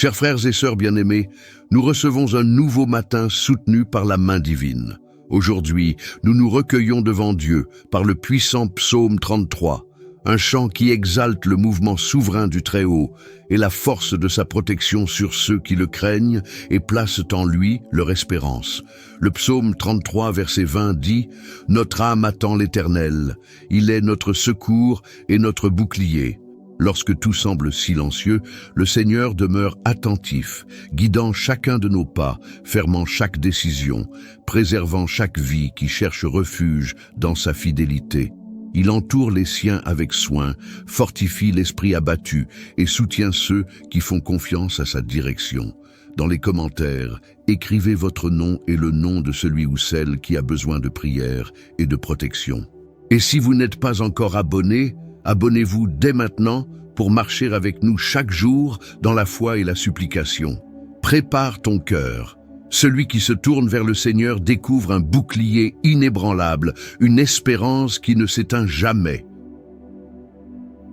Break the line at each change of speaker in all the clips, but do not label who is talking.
Chers frères et sœurs bien-aimés, nous recevons un nouveau matin soutenu par la main divine. Aujourd'hui, nous nous recueillons devant Dieu par le puissant psaume 33, un chant qui exalte le mouvement souverain du Très-Haut et la force de sa protection sur ceux qui le craignent et placent en lui leur espérance. Le psaume 33, verset 20 dit « Notre âme attend l'Éternel, il est notre secours et notre bouclier. » Lorsque tout semble silencieux, le Seigneur demeure attentif, guidant chacun de nos pas, fermant chaque décision, préservant chaque vie qui cherche refuge dans sa fidélité. Il entoure les siens avec soin, fortifie l'esprit abattu et soutient ceux qui font confiance à sa direction. Dans les commentaires, écrivez votre nom et le nom de celui ou celle qui a besoin de prière et de protection. Et si vous n'êtes pas encore abonné, abonnez-vous dès maintenant pour marcher avec nous chaque jour dans la foi et la supplication. Prépare ton cœur. Celui qui se tourne vers le Seigneur découvre un bouclier inébranlable, une espérance qui ne s'éteint jamais.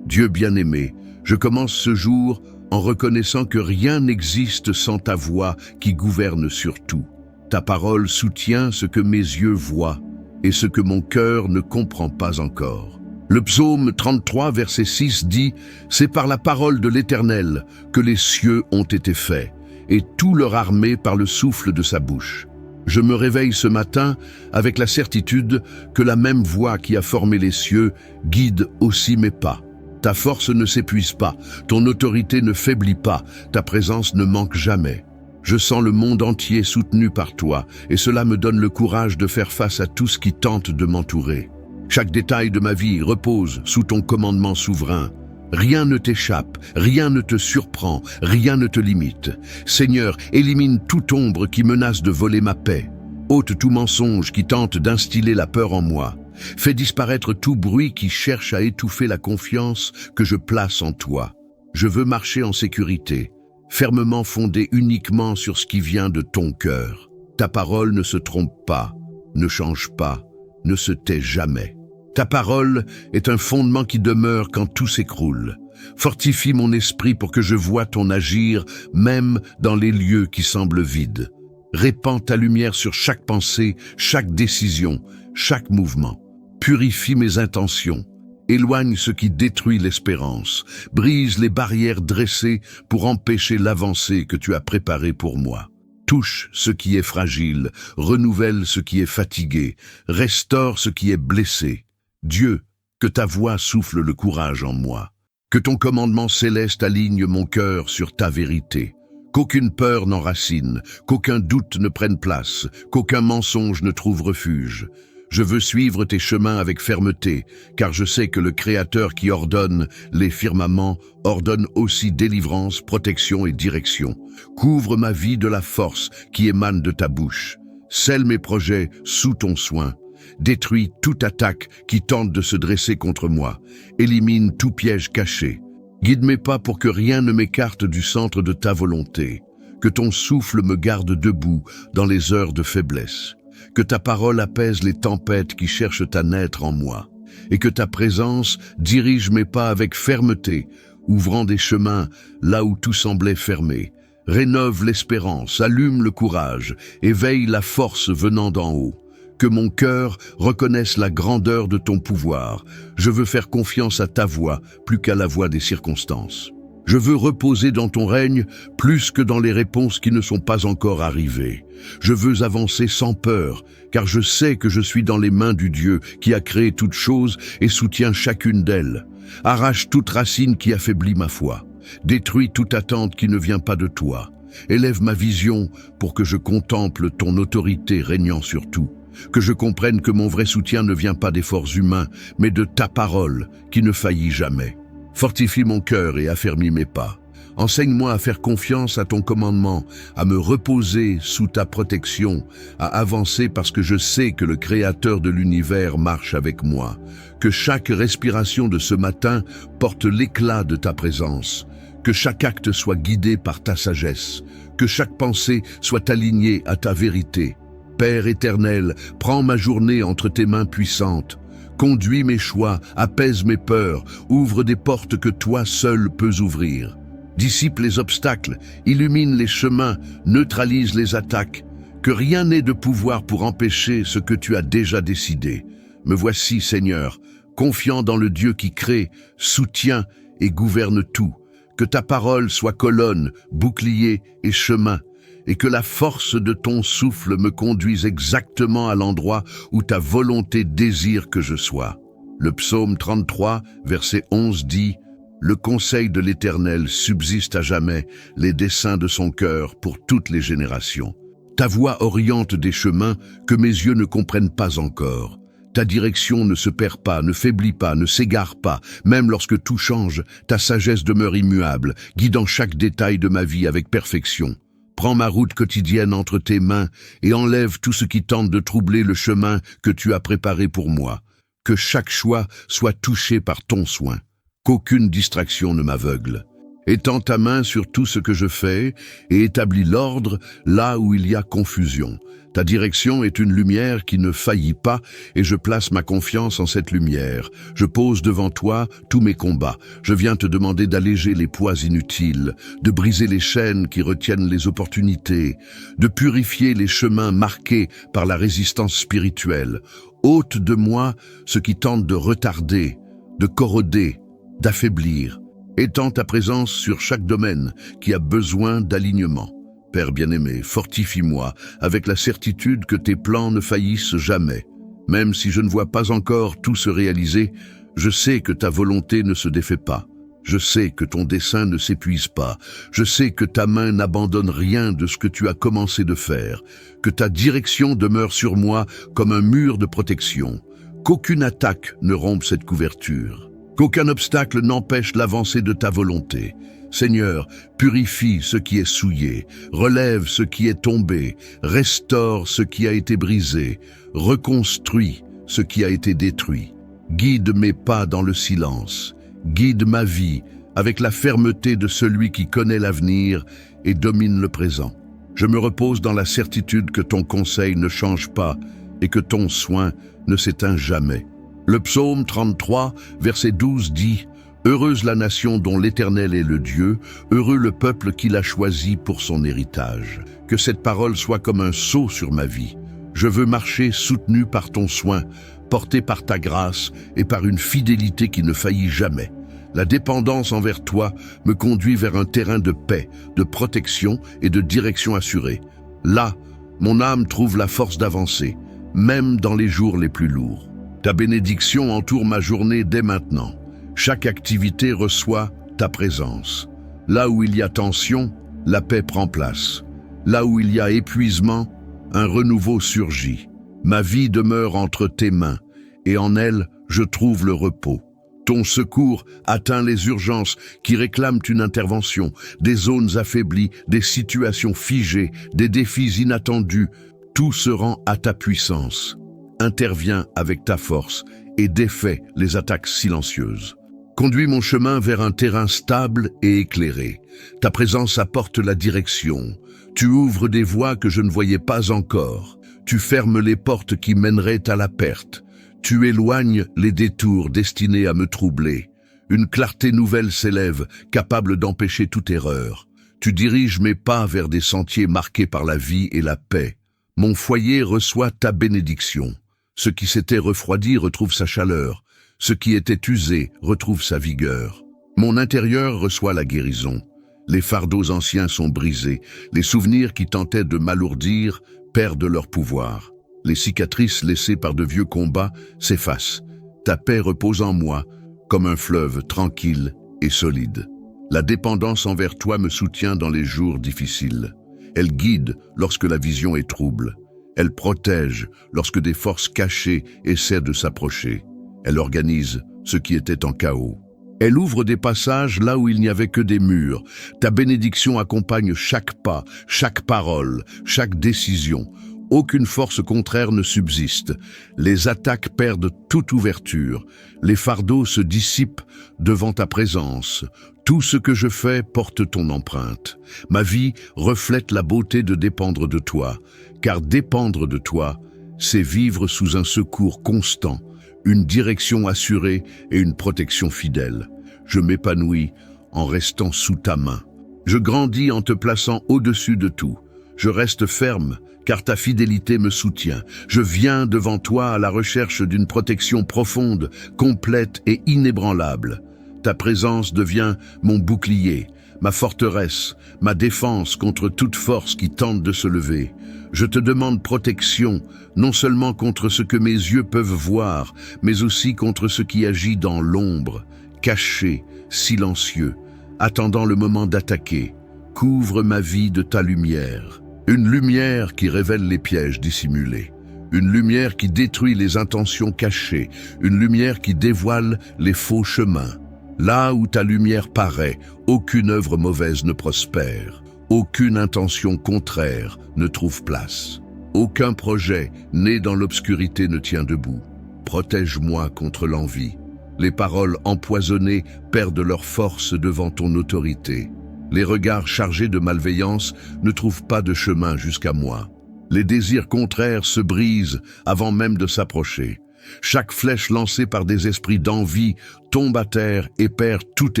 Dieu bien-aimé, je commence ce jour en reconnaissant que rien n'existe sans ta voix qui gouverne sur tout. Ta parole soutient ce que mes yeux voient et ce que mon cœur ne comprend pas encore. Le psaume 33, verset 6 dit « C'est par la parole de l'Éternel que les cieux ont été faits, et tout leur armée par le souffle de sa bouche. » Je me réveille ce matin avec la certitude que la même voix qui a formé les cieux guide aussi mes pas. Ta force ne s'épuise pas, ton autorité ne faiblit pas, ta présence ne manque jamais. Je sens le monde entier soutenu par toi, et cela me donne le courage de faire face à tout ce qui tente de m'entourer. Chaque détail de ma vie repose sous ton commandement souverain. Rien ne t'échappe, rien ne te surprend, rien ne te limite. Seigneur, élimine toute ombre qui menace de voler ma paix. Ôte tout mensonge qui tente d'instiller la peur en moi. Fais disparaître tout bruit qui cherche à étouffer la confiance que je place en toi. Je veux marcher en sécurité, fermement fondé uniquement sur ce qui vient de ton cœur. Ta parole ne se trompe pas, ne change pas, ne se tait jamais. Ta parole est un fondement qui demeure quand tout s'écroule. Fortifie mon esprit pour que je voie ton agir, même dans les lieux qui semblent vides. Répands ta lumière sur chaque pensée, chaque décision, chaque mouvement. Purifie mes intentions. Éloigne ce qui détruit l'espérance. Brise les barrières dressées pour empêcher l'avancée que tu as préparée pour moi. Touche ce qui est fragile, renouvelle ce qui est fatigué, restaure ce qui est blessé. Dieu, que ta voix souffle le courage en moi. Que ton commandement céleste aligne mon cœur sur ta vérité. Qu'aucune peur n'enracine, qu'aucun doute ne prenne place, qu'aucun mensonge ne trouve refuge. Je veux suivre tes chemins avec fermeté, car je sais que le Créateur qui ordonne les firmaments ordonne aussi délivrance, protection et direction. Couvre ma vie de la force qui émane de ta bouche. Scelle mes projets sous ton soin. Détruis toute attaque qui tente de se dresser contre moi. Élimine tout piège caché. Guide mes pas pour que rien ne m'écarte du centre de ta volonté. Que ton souffle me garde debout dans les heures de faiblesse. Que ta parole apaise les tempêtes qui cherchent à naître en moi. Et que ta présence dirige mes pas avec fermeté, ouvrant des chemins là où tout semblait fermé. Rénove l'espérance, allume le courage, éveille la force venant d'en haut. Que mon cœur reconnaisse la grandeur de ton pouvoir. Je veux faire confiance à ta voix plus qu'à la voix des circonstances. Je veux reposer dans ton règne plus que dans les réponses qui ne sont pas encore arrivées. Je veux avancer sans peur, car je sais que je suis dans les mains du Dieu qui a créé toutes choses et soutient chacune d'elles. Arrache toute racine qui affaiblit ma foi. Détruis toute attente qui ne vient pas de toi. Élève ma vision pour que je contemple ton autorité régnant sur tout. Que je comprenne que mon vrai soutien ne vient pas d'efforts humains, mais de ta parole qui ne faillit jamais. Fortifie mon cœur et affermis mes pas. Enseigne-moi à faire confiance à ton commandement, à me reposer sous ta protection, à avancer parce que je sais que le Créateur de l'univers marche avec moi. Que chaque respiration de ce matin porte l'éclat de ta présence. Que chaque acte soit guidé par ta sagesse. Que chaque pensée soit alignée à ta vérité. Père éternel, prends ma journée entre tes mains puissantes. Conduis mes choix, apaise mes peurs, ouvre des portes que toi seul peux ouvrir. Dissipe les obstacles, illumine les chemins, neutralise les attaques. Que rien n'ait de pouvoir pour empêcher ce que tu as déjà décidé. Me voici, Seigneur, confiant dans le Dieu qui crée, soutient et gouverne tout. Que ta parole soit colonne, bouclier et chemin, et que la force de ton souffle me conduise exactement à l'endroit où ta volonté désire que je sois. Le psaume 33, verset 11 dit « Le conseil de l'Éternel subsiste à jamais, les desseins de son cœur pour toutes les générations. Ta voix oriente des chemins que mes yeux ne comprennent pas encore. Ta direction ne se perd pas, ne faiblit pas, ne s'égare pas. Même lorsque tout change, ta sagesse demeure immuable, guidant chaque détail de ma vie avec perfection. Prends ma route quotidienne entre tes mains et enlève tout ce qui tente de troubler le chemin que tu as préparé pour moi. Que chaque choix soit touché par ton soin. Qu'aucune distraction ne m'aveugle. Étends ta main sur tout ce que je fais et établis l'ordre là où il y a confusion. Ta direction est une lumière qui ne faillit pas et je place ma confiance en cette lumière. Je pose devant toi tous mes combats. Je viens te demander d'alléger les poids inutiles, de briser les chaînes qui retiennent les opportunités, de purifier les chemins marqués par la résistance spirituelle. Ôte de moi ce qui tente de retarder, de corroder, d'affaiblir. Étends ta présence sur chaque domaine qui a besoin d'alignement. Père bien-aimé, fortifie-moi avec la certitude que tes plans ne faillissent jamais. Même si je ne vois pas encore tout se réaliser, je sais que ta volonté ne se défait pas. Je sais que ton dessein ne s'épuise pas. Je sais que ta main n'abandonne rien de ce que tu as commencé de faire. Que ta direction demeure sur moi comme un mur de protection. Qu'aucune attaque ne rompe cette couverture. Qu'aucun obstacle n'empêche l'avancée de ta volonté. Seigneur, purifie ce qui est souillé, relève ce qui est tombé, restaure ce qui a été brisé, reconstruis ce qui a été détruit. Guide mes pas dans le silence, guide ma vie avec la fermeté de celui qui connaît l'avenir et domine le présent. Je me repose dans la certitude que ton conseil ne change pas et que ton soin ne s'éteint jamais. Le psaume 33, verset 12 dit « Heureuse la nation dont l'Éternel est le Dieu, heureux le peuple qu'il a choisi pour son héritage. » Que cette parole soit comme un sceau sur ma vie. Je veux marcher soutenu par ton soin, porté par ta grâce et par une fidélité qui ne faillit jamais. La dépendance envers toi me conduit vers un terrain de paix, de protection et de direction assurée. Là, mon âme trouve la force d'avancer, même dans les jours les plus lourds. Ta bénédiction entoure ma journée dès maintenant. Chaque activité reçoit ta présence. Là où il y a tension, la paix prend place. Là où il y a épuisement, un renouveau surgit. Ma vie demeure entre tes mains, et en elle, je trouve le repos. Ton secours atteint les urgences qui réclament une intervention, des zones affaiblies, des situations figées, des défis inattendus. Tout se rend à ta puissance. Interviens avec ta force et défais les attaques silencieuses. Conduis mon chemin vers un terrain stable et éclairé. Ta présence apporte la direction. Tu ouvres des voies que je ne voyais pas encore. Tu fermes les portes qui mèneraient à la perte. Tu éloignes les détours destinés à me troubler. Une clarté nouvelle s'élève, capable d'empêcher toute erreur. Tu diriges mes pas vers des sentiers marqués par la vie et la paix. Mon foyer reçoit ta bénédiction. Ce qui s'était refroidi retrouve sa chaleur. Ce qui était usé retrouve sa vigueur. Mon intérieur reçoit la guérison. Les fardeaux anciens sont brisés. Les souvenirs qui tentaient de m'alourdir perdent leur pouvoir. Les cicatrices laissées par de vieux combats s'effacent. Ta paix repose en moi comme un fleuve tranquille et solide. La dépendance envers toi me soutient dans les jours difficiles. Elle guide lorsque la vision est trouble. Elle protège lorsque des forces cachées essaient de s'approcher. Elle organise ce qui était en chaos. Elle ouvre des passages là où il n'y avait que des murs. Ta bénédiction accompagne chaque pas, chaque parole, chaque décision. Aucune force contraire ne subsiste. Les attaques perdent toute ouverture. Les fardeaux se dissipent devant ta présence. Tout ce que je fais porte ton empreinte. Ma vie reflète la beauté de dépendre de toi, car dépendre de toi, c'est vivre sous un secours constant, une direction assurée et une protection fidèle. Je m'épanouis en restant sous ta main. Je grandis en te plaçant au-dessus de tout. Je reste ferme, car ta fidélité me soutient. Je viens devant toi à la recherche d'une protection profonde, complète et inébranlable. Ta présence devient mon bouclier, ma forteresse, ma défense contre toute force qui tente de se lever. Je te demande protection, non seulement contre ce que mes yeux peuvent voir, mais aussi contre ce qui agit dans l'ombre, caché, silencieux, attendant le moment d'attaquer. Couvre ma vie de ta lumière. Une lumière qui révèle les pièges dissimulés. Une lumière qui détruit les intentions cachées. Une lumière qui dévoile les faux chemins. Là où ta lumière paraît, aucune œuvre mauvaise ne prospère. Aucune intention contraire ne trouve place. Aucun projet né dans l'obscurité ne tient debout. Protège-moi contre l'envie. Les paroles empoisonnées perdent leur force devant ton autorité. Les regards chargés de malveillance ne trouvent pas de chemin jusqu'à moi. Les désirs contraires se brisent avant même de s'approcher. Chaque flèche lancée par des esprits d'envie tombe à terre et perd tout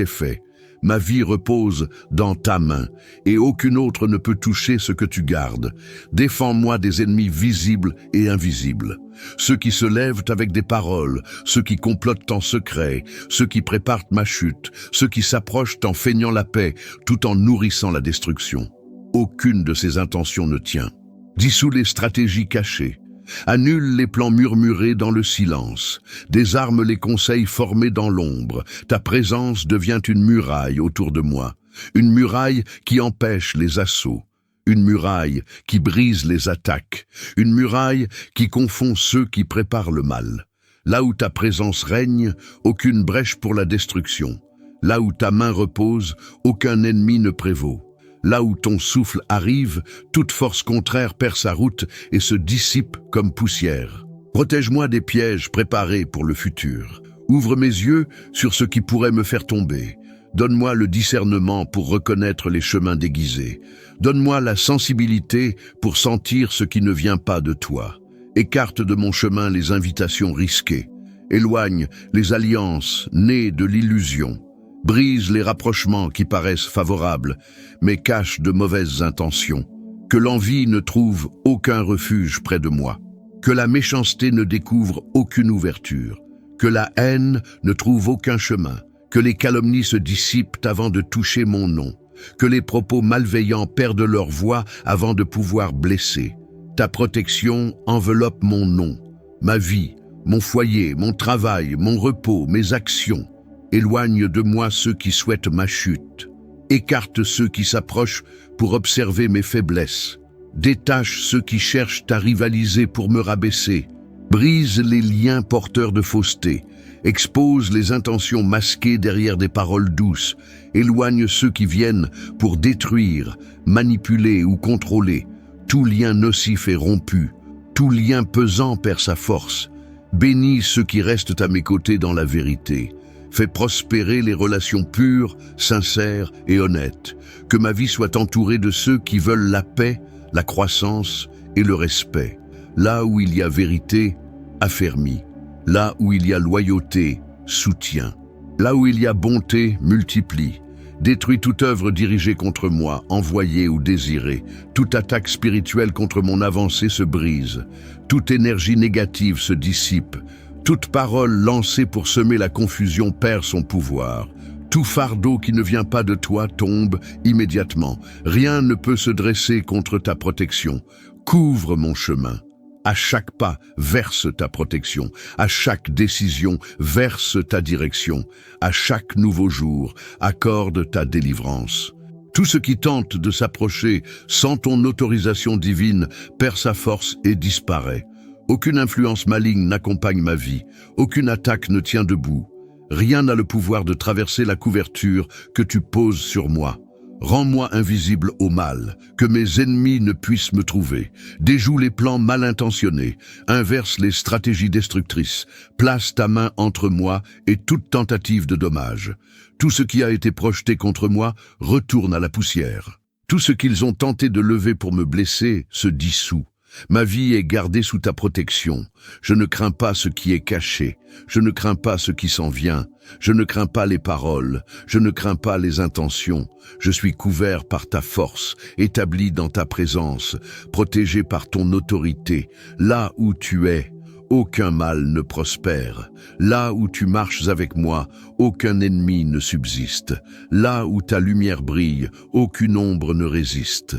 effet. Ma vie repose dans ta main, et aucune autre ne peut toucher ce que tu gardes. Défends-moi des ennemis visibles et invisibles. Ceux qui se lèvent avec des paroles, ceux qui complotent en secret, ceux qui préparent ma chute, ceux qui s'approchent en feignant la paix, tout en nourrissant la destruction. Aucune de ces intentions ne tient. Dissous les stratégies cachées. Annule les plans murmurés dans le silence. Désarme les conseils formés dans l'ombre. Ta présence devient une muraille autour de moi. Une muraille qui empêche les assauts. Une muraille qui brise les attaques. Une muraille qui confond ceux qui préparent le mal. Là où ta présence règne, aucune brèche pour la destruction. Là où ta main repose, aucun ennemi ne prévaut. Là où ton souffle arrive, toute force contraire perd sa route et se dissipe comme poussière. Protège-moi des pièges préparés pour le futur. Ouvre mes yeux sur ce qui pourrait me faire tomber. Donne-moi le discernement pour reconnaître les chemins déguisés. Donne-moi la sensibilité pour sentir ce qui ne vient pas de toi. Écarte de mon chemin les invitations risquées. Éloigne les alliances nées de l'illusion. Brise les rapprochements qui paraissent favorables, mais cachent de mauvaises intentions. Que l'envie ne trouve aucun refuge près de moi. Que la méchanceté ne découvre aucune ouverture. Que la haine ne trouve aucun chemin. Que les calomnies se dissipent avant de toucher mon nom. Que les propos malveillants perdent leur voix avant de pouvoir blesser. Ta protection enveloppe mon nom, ma vie, mon foyer, mon travail, mon repos, mes actions. Éloigne de moi ceux qui souhaitent ma chute. Écarte ceux qui s'approchent pour observer mes faiblesses. Détache ceux qui cherchent à rivaliser pour me rabaisser. Brise les liens porteurs de fausseté. Expose les intentions masquées derrière des paroles douces. Éloigne ceux qui viennent pour détruire, manipuler ou contrôler. Tout lien nocif est rompu. Tout lien pesant perd sa force. Bénis ceux qui restent à mes côtés dans la vérité. Fais prospérer les relations pures, sincères et honnêtes. Que ma vie soit entourée de ceux qui veulent la paix, la croissance et le respect. Là où il y a vérité, affermis. Là où il y a loyauté, soutiens. Là où il y a bonté, multiplie. Détruis toute œuvre dirigée contre moi, envoyée ou désirée. Toute attaque spirituelle contre mon avancée se brise. Toute énergie négative se dissipe. Toute parole lancée pour semer la confusion perd son pouvoir. Tout fardeau qui ne vient pas de toi tombe immédiatement. Rien ne peut se dresser contre ta protection. Couvre mon chemin. À chaque pas, verse ta protection. À chaque décision, verse ta direction. À chaque nouveau jour, accorde ta délivrance. Tout ce qui tente de s'approcher sans ton autorisation divine perd sa force et disparaît. Aucune influence maligne n'accompagne ma vie. Aucune attaque ne tient debout. Rien n'a le pouvoir de traverser la couverture que tu poses sur moi. Rends-moi invisible au mal, que mes ennemis ne puissent me trouver. Déjoue les plans mal intentionnés, inverse les stratégies destructrices. Place ta main entre moi et toute tentative de dommage. Tout ce qui a été projeté contre moi retourne à la poussière. Tout ce qu'ils ont tenté de lever pour me blesser se dissout. Ma vie est gardée sous ta protection. Je ne crains pas ce qui est caché. Je ne crains pas ce qui s'en vient. Je ne crains pas les paroles. Je ne crains pas les intentions. Je suis couvert par ta force, établi dans ta présence, protégé par ton autorité. Là où tu es, aucun mal ne prospère. Là où tu marches avec moi, aucun ennemi ne subsiste. Là où ta lumière brille, aucune ombre ne résiste.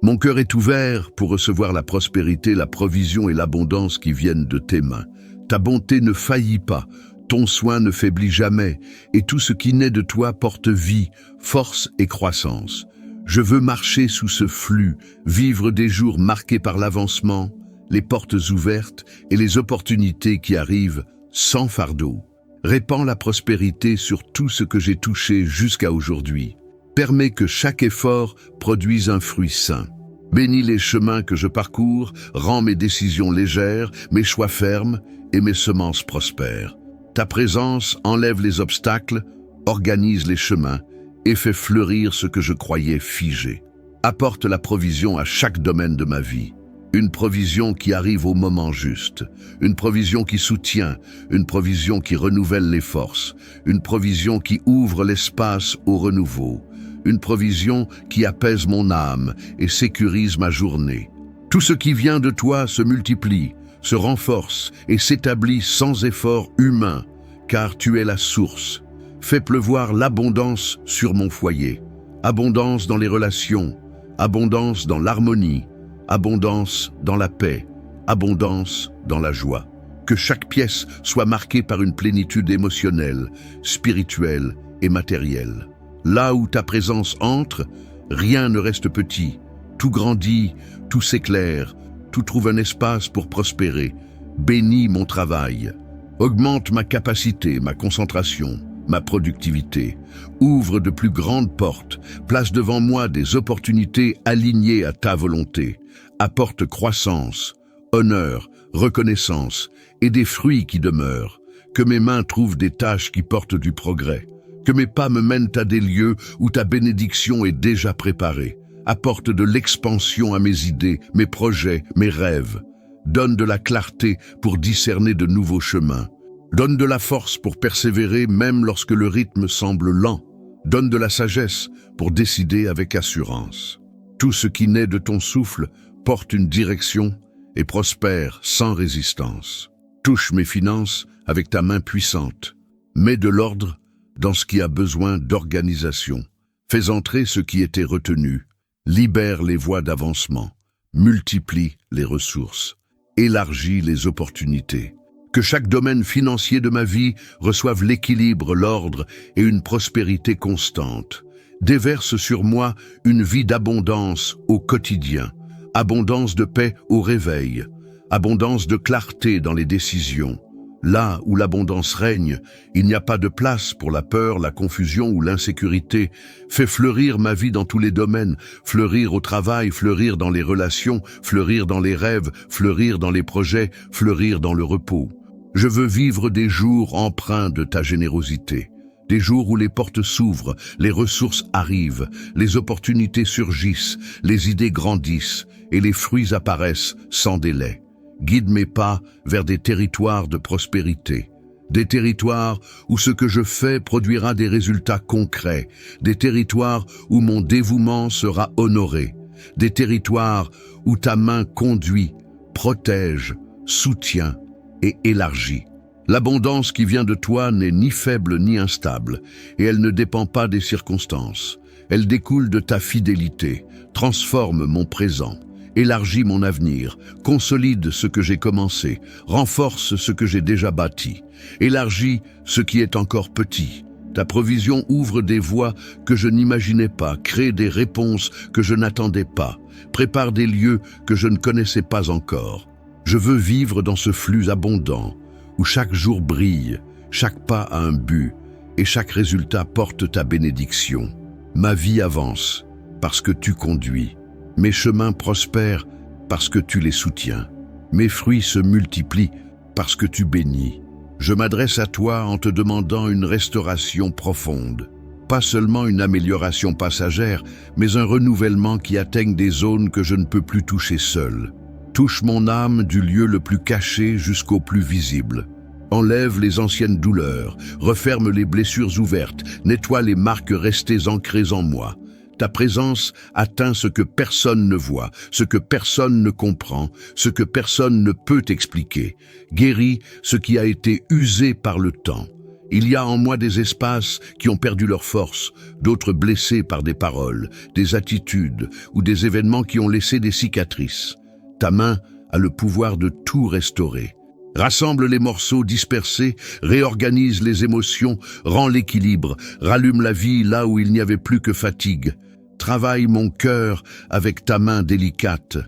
Mon cœur est ouvert pour recevoir la prospérité, la provision et l'abondance qui viennent de tes mains. Ta bonté ne faillit pas, ton soin ne faiblit jamais, et tout ce qui naît de toi porte vie, force et croissance. Je veux marcher sous ce flux, vivre des jours marqués par l'avancement, les portes ouvertes et les opportunités qui arrivent sans fardeau. Répands la prospérité sur tout ce que j'ai touché jusqu'à aujourd'hui. Permets que chaque effort produise un fruit sain. Bénis les chemins que je parcours, rends mes décisions légères, mes choix fermes et mes semences prospères. Ta présence enlève les obstacles, organise les chemins et fait fleurir ce que je croyais figé. Apporte la provision à chaque domaine de ma vie. Une provision qui arrive au moment juste, une provision qui soutient, une provision qui renouvelle les forces, une provision qui ouvre l'espace au renouveau, une provision qui apaise mon âme et sécurise ma journée. Tout ce qui vient de toi se multiplie, se renforce et s'établit sans effort humain, car tu es la source. Fais pleuvoir l'abondance sur mon foyer, abondance dans les relations, abondance dans l'harmonie, abondance dans la paix, abondance dans la joie. Que chaque pièce soit marquée par une plénitude émotionnelle, spirituelle et matérielle. Là où ta présence entre, rien ne reste petit. Tout grandit, tout s'éclaire, tout trouve un espace pour prospérer. Bénis mon travail. Augmente ma capacité, ma concentration, ma productivité. Ouvre de plus grandes portes. Place devant moi des opportunités alignées à ta volonté. Apporte croissance, honneur, reconnaissance et des fruits qui demeurent. Que mes mains trouvent des tâches qui portent du progrès. Que mes pas me mènent à des lieux où ta bénédiction est déjà préparée. Apporte de l'expansion à mes idées, mes projets, mes rêves. Donne de la clarté pour discerner de nouveaux chemins. Donne de la force pour persévérer même lorsque le rythme semble lent. Donne de la sagesse pour décider avec assurance. Tout ce qui naît de ton souffle porte une direction et prospère sans résistance. Touche mes finances avec ta main puissante. Mets de l'ordre dans ce qui a besoin d'organisation. Fais entrer ce qui était retenu. Libère les voies d'avancement. Multiplie les ressources. Élargis les opportunités. Que chaque domaine financier de ma vie reçoive l'équilibre, l'ordre et une prospérité constante. Déverse sur moi une vie d'abondance au quotidien. Abondance de paix au réveil. Abondance de clarté dans les décisions. Là où l'abondance règne, il n'y a pas de place pour la peur, la confusion ou l'insécurité. Fais fleurir ma vie dans tous les domaines, fleurir au travail, fleurir dans les relations, fleurir dans les rêves, fleurir dans les projets, fleurir dans le repos. Je veux vivre des jours empreints de ta générosité. Des jours où les portes s'ouvrent, les ressources arrivent, les opportunités surgissent, les idées grandissent et les fruits apparaissent sans délai. Guide mes pas vers des territoires de prospérité. Des territoires où ce que je fais produira des résultats concrets. Des territoires où mon dévouement sera honoré. Des territoires où ta main conduit, protège, soutient et élargit. L'abondance qui vient de toi n'est ni faible ni instable, et elle ne dépend pas des circonstances. Elle découle de ta fidélité, transforme mon présent. Élargis mon avenir, consolide ce que j'ai commencé, renforce ce que j'ai déjà bâti, élargis ce qui est encore petit. Ta provision ouvre des voies que je n'imaginais pas, crée des réponses que je n'attendais pas, prépare des lieux que je ne connaissais pas encore. Je veux vivre dans ce flux abondant, où chaque jour brille, chaque pas a un but, et chaque résultat porte ta bénédiction. Ma vie avance, parce que tu conduis. Mes chemins prospèrent parce que tu les soutiens. Mes fruits se multiplient parce que tu bénis. Je m'adresse à toi en te demandant une restauration profonde. Pas seulement une amélioration passagère, mais un renouvellement qui atteigne des zones que je ne peux plus toucher seul. Touche mon âme du lieu le plus caché jusqu'au plus visible. Enlève les anciennes douleurs, referme les blessures ouvertes, nettoie les marques restées ancrées en moi. Ta présence atteint ce que personne ne voit, ce que personne ne comprend, ce que personne ne peut expliquer. Guéris ce qui a été usé par le temps. Il y a en moi des espaces qui ont perdu leur force, d'autres blessés par des paroles, des attitudes ou des événements qui ont laissé des cicatrices. Ta main a le pouvoir de tout restaurer. Rassemble les morceaux dispersés, réorganise les émotions, rend l'équilibre, rallume la vie là où il n'y avait plus que fatigue. Travaille mon cœur avec ta main délicate.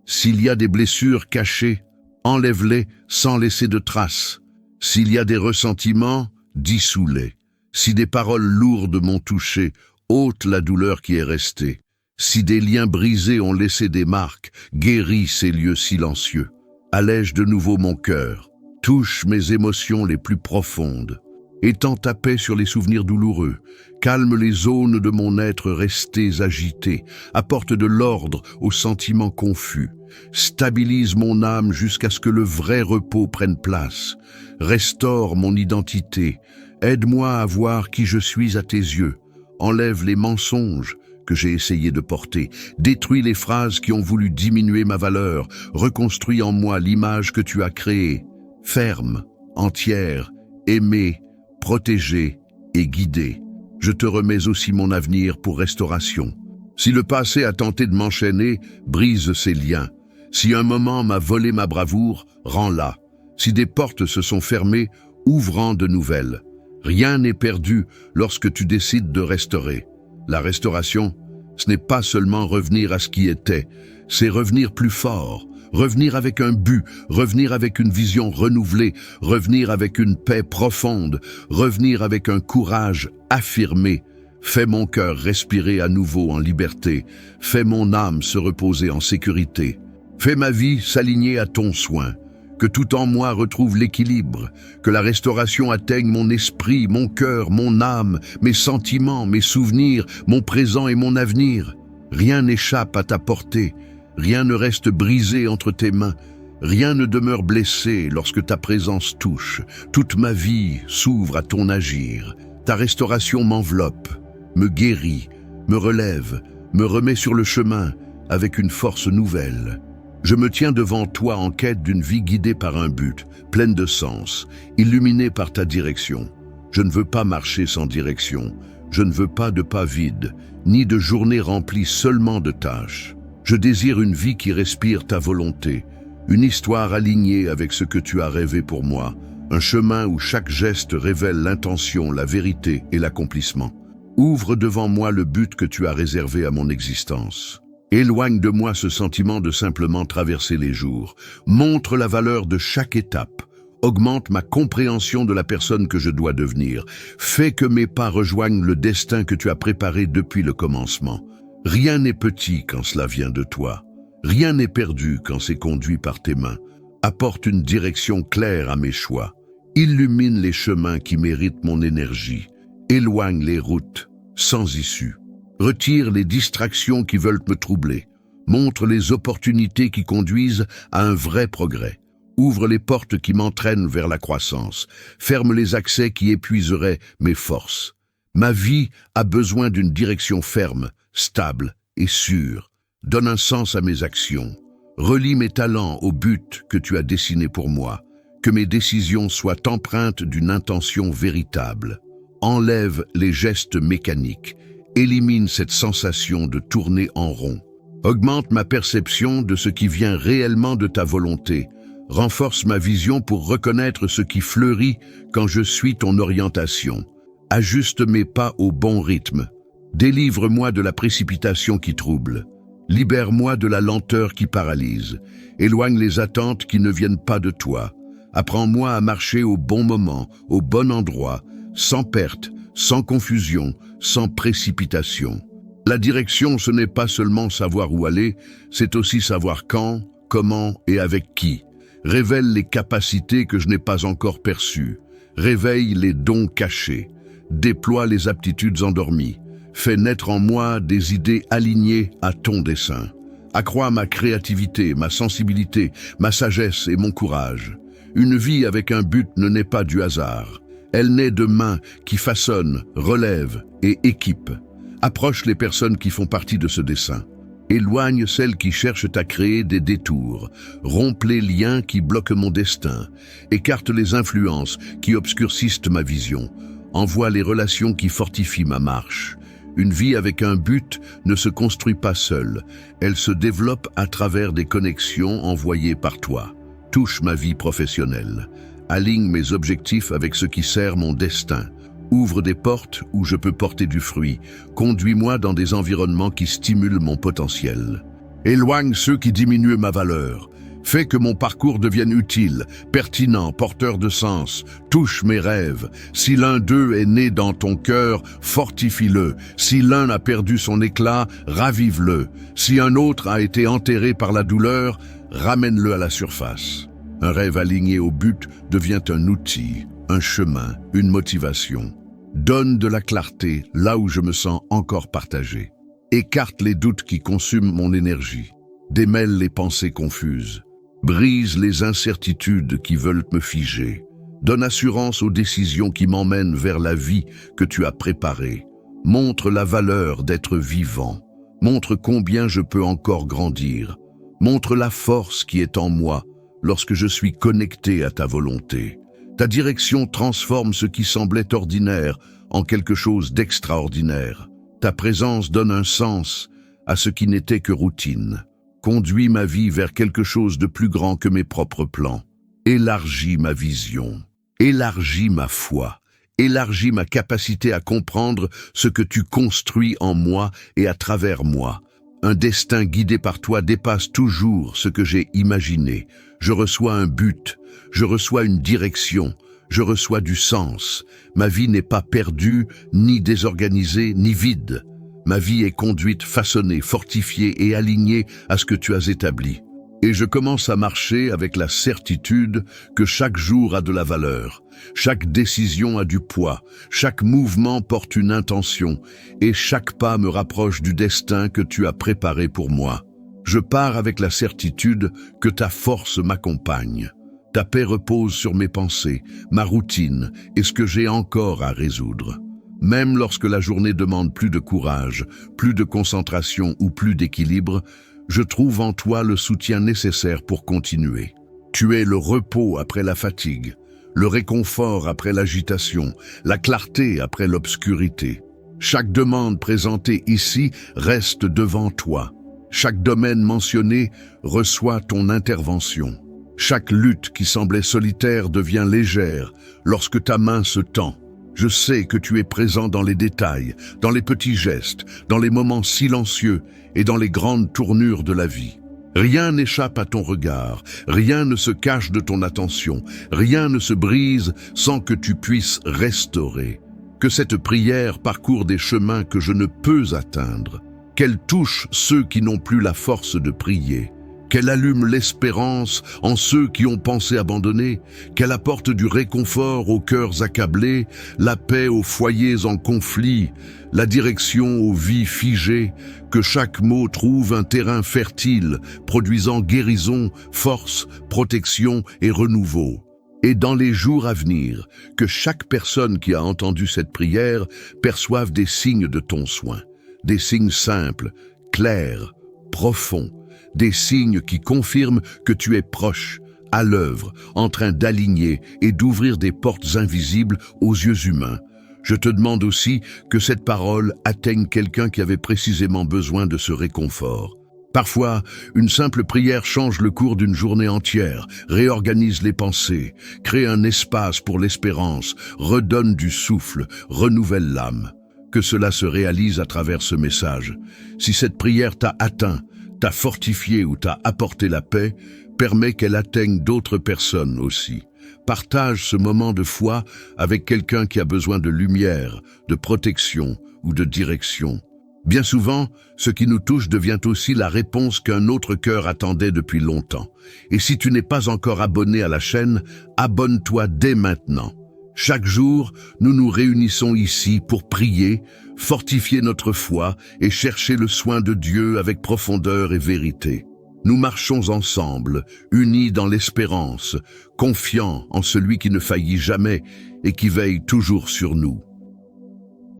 S'il y a des blessures cachées, enlève-les sans laisser de traces. S'il y a des ressentiments, dissous-les. Si des paroles lourdes m'ont touché, ôte la douleur qui est restée. Si des liens brisés ont laissé des marques, guéris ces lieux silencieux. Allège de nouveau mon cœur, touche mes émotions les plus profondes. Étends ta paix sur les souvenirs douloureux, calme les zones de mon être restées agitées, apporte de l'ordre aux sentiments confus, stabilise mon âme jusqu'à ce que le vrai repos prenne place, restaure mon identité, aide-moi à voir qui je suis à tes yeux, enlève les mensonges que j'ai essayé de porter, détruis les phrases qui ont voulu diminuer ma valeur, reconstruis en moi l'image que tu as créée, ferme, entière, aimée, protégée et guidée. Je te remets aussi mon avenir pour restauration. Si le passé a tenté de m'enchaîner, brise ces liens. Si un moment m'a volé ma bravoure, rends-la. Si des portes se sont fermées, ouvre-en de nouvelles. Rien n'est perdu lorsque tu décides de restaurer. La restauration, ce n'est pas seulement revenir à ce qui était, c'est revenir plus fort, revenir avec un but, revenir avec une vision renouvelée, revenir avec une paix profonde, revenir avec un courage affirmé. Fais mon cœur respirer à nouveau en liberté, fais mon âme se reposer en sécurité. Fais ma vie s'aligner à ton soin, que tout en moi retrouve l'équilibre, que la restauration atteigne mon esprit, mon cœur, mon âme, mes sentiments, mes souvenirs, mon présent et mon avenir. Rien n'échappe à ta portée, rien ne reste brisé entre tes mains, rien ne demeure blessé lorsque ta présence touche. Toute ma vie s'ouvre à ton agir. Ta restauration m'enveloppe, me guérit, me relève, me remet sur le chemin avec une force nouvelle. Je me tiens devant toi en quête d'une vie guidée par un but, pleine de sens, illuminée par ta direction. Je ne veux pas marcher sans direction, je ne veux pas de pas vides, ni de journées remplies seulement de tâches. Je désire une vie qui respire ta volonté, une histoire alignée avec ce que tu as rêvé pour moi, un chemin où chaque geste révèle l'intention, la vérité et l'accomplissement. Ouvre devant moi le but que tu as réservé à mon existence. Éloigne de moi ce sentiment de simplement traverser les jours. Montre la valeur de chaque étape. Augmente ma compréhension de la personne que je dois devenir. Fais que mes pas rejoignent le destin que tu as préparé depuis le commencement. Rien n'est petit quand cela vient de toi. Rien n'est perdu quand c'est conduit par tes mains. Apporte une direction claire à mes choix. Illumine les chemins qui méritent mon énergie. Éloigne les routes sans issue. Retire les distractions qui veulent me troubler. Montre les opportunités qui conduisent à un vrai progrès. Ouvre les portes qui m'entraînent vers la croissance. Ferme les accès qui épuiseraient mes forces. Ma vie a besoin d'une direction ferme, stable et sûre. Donne un sens à mes actions. Relie mes talents au but que tu as dessiné pour moi. Que mes décisions soient empreintes d'une intention véritable. Enlève les gestes mécaniques. Élimine cette sensation de tourner en rond. Augmente ma perception de ce qui vient réellement de ta volonté. Renforce ma vision pour reconnaître ce qui fleurit quand je suis ton orientation. Ajuste mes pas au bon rythme. Délivre-moi de la précipitation qui trouble. Libère-moi de la lenteur qui paralyse. Éloigne les attentes qui ne viennent pas de toi. Apprends-moi à marcher au bon moment, au bon endroit, sans perte, sans confusion, sans précipitation. La direction, ce n'est pas seulement savoir où aller, c'est aussi savoir quand, comment et avec qui. Révèle les capacités que je n'ai pas encore perçues. Réveille les dons cachés. Déploie les aptitudes endormies. Fais naître en moi des idées alignées à ton dessein. Accrois ma créativité, ma sensibilité, ma sagesse et mon courage. Une vie avec un but ne naît pas du hasard. Elle naît de mains qui façonnent, relèvent et équipent. Approche les personnes qui font partie de ce dessein. Éloigne celles qui cherchent à créer des détours. Romps les liens qui bloquent mon destin. Écarte les influences qui obscurcissent ma vision. Envoie les relations qui fortifient ma marche. Une vie avec un but ne se construit pas seule. Elle se développe à travers des connexions envoyées par toi. Touche ma vie professionnelle. Aligne mes objectifs avec ce qui sert mon destin. Ouvre des portes où je peux porter du fruit. Conduis-moi dans des environnements qui stimulent mon potentiel. Éloigne ceux qui diminuent ma valeur. Fais que mon parcours devienne utile, pertinent, porteur de sens. Touche mes rêves. Si l'un d'eux est né dans ton cœur, fortifie-le. Si l'un a perdu son éclat, ravive-le. Si un autre a été enterré par la douleur, ramène-le à la surface. Un rêve aligné au but devient un outil, un chemin, une motivation. Donne de la clarté là où je me sens encore partagé. Écarte les doutes qui consument mon énergie. Démêle les pensées confuses. Brise les incertitudes qui veulent me figer. Donne assurance aux décisions qui m'emmènent vers la vie que tu as préparée. Montre la valeur d'être vivant. Montre combien je peux encore grandir. Montre la force qui est en moi lorsque je suis connecté à ta volonté. Ta direction transforme ce qui semblait ordinaire en quelque chose d'extraordinaire. Ta présence donne un sens à ce qui n'était que routine. Conduis ma vie vers quelque chose de plus grand que mes propres plans. Élargis ma vision. Élargis ma foi. Élargis ma capacité à comprendre ce que tu construis en moi et à travers moi. Un destin guidé par toi dépasse toujours ce que j'ai imaginé. Je reçois un but, je reçois une direction, je reçois du sens. Ma vie n'est pas perdue, ni désorganisée, ni vide. Ma vie est conduite, façonnée, fortifiée et alignée à ce que tu as établi. Et je commence à marcher avec la certitude que chaque jour a de la valeur. Chaque décision a du poids, chaque mouvement porte une intention, et chaque pas me rapproche du destin que tu as préparé pour moi. Je pars avec la certitude que ta force m'accompagne. Ta paix repose sur mes pensées, ma routine et ce que j'ai encore à résoudre. Même lorsque la journée demande plus de courage, plus de concentration ou plus d'équilibre, je trouve en toi le soutien nécessaire pour continuer. Tu es le repos après la fatigue, le réconfort après l'agitation, la clarté après l'obscurité. Chaque demande présentée ici reste devant toi. Chaque domaine mentionné reçoit ton intervention. Chaque lutte qui semblait solitaire devient légère lorsque ta main se tend. Je sais que tu es présent dans les détails, dans les petits gestes, dans les moments silencieux et dans les grandes tournures de la vie. Rien n'échappe à ton regard, rien ne se cache de ton attention, rien ne se brise sans que tu puisses restaurer. Que cette prière parcourt des chemins que je ne peux atteindre, qu'elle touche ceux qui n'ont plus la force de prier, qu'elle allume l'espérance en ceux qui ont pensé abandonner, qu'elle apporte du réconfort aux cœurs accablés, la paix aux foyers en conflit, la direction aux vies figées, que chaque mot trouve un terrain fertile, produisant guérison, force, protection et renouveau. Et dans les jours à venir, que chaque personne qui a entendu cette prière perçoive des signes de ton soin, des signes simples, clairs, profonds, des signes qui confirment que tu es proche, à l'œuvre, en train d'aligner et d'ouvrir des portes invisibles aux yeux humains. Je te demande aussi que cette parole atteigne quelqu'un qui avait précisément besoin de ce réconfort. Parfois, une simple prière change le cours d'une journée entière, réorganise les pensées, crée un espace pour l'espérance, redonne du souffle, renouvelle l'âme. Que cela se réalise à travers ce message. Si cette prière t'a atteint, t'a fortifié ou t'a apporté la paix, permet qu'elle atteigne d'autres personnes aussi. Partage ce moment de foi avec quelqu'un qui a besoin de lumière, de protection ou de direction. Bien souvent, ce qui nous touche devient aussi la réponse qu'un autre cœur attendait depuis longtemps. Et si tu n'es pas encore abonné à la chaîne, abonne-toi dès maintenant. Chaque jour, nous nous réunissons ici pour prier, fortifier notre foi et chercher le soin de Dieu avec profondeur et vérité. Nous marchons ensemble, unis dans l'espérance, confiants en celui qui ne faillit jamais et qui veille toujours sur nous.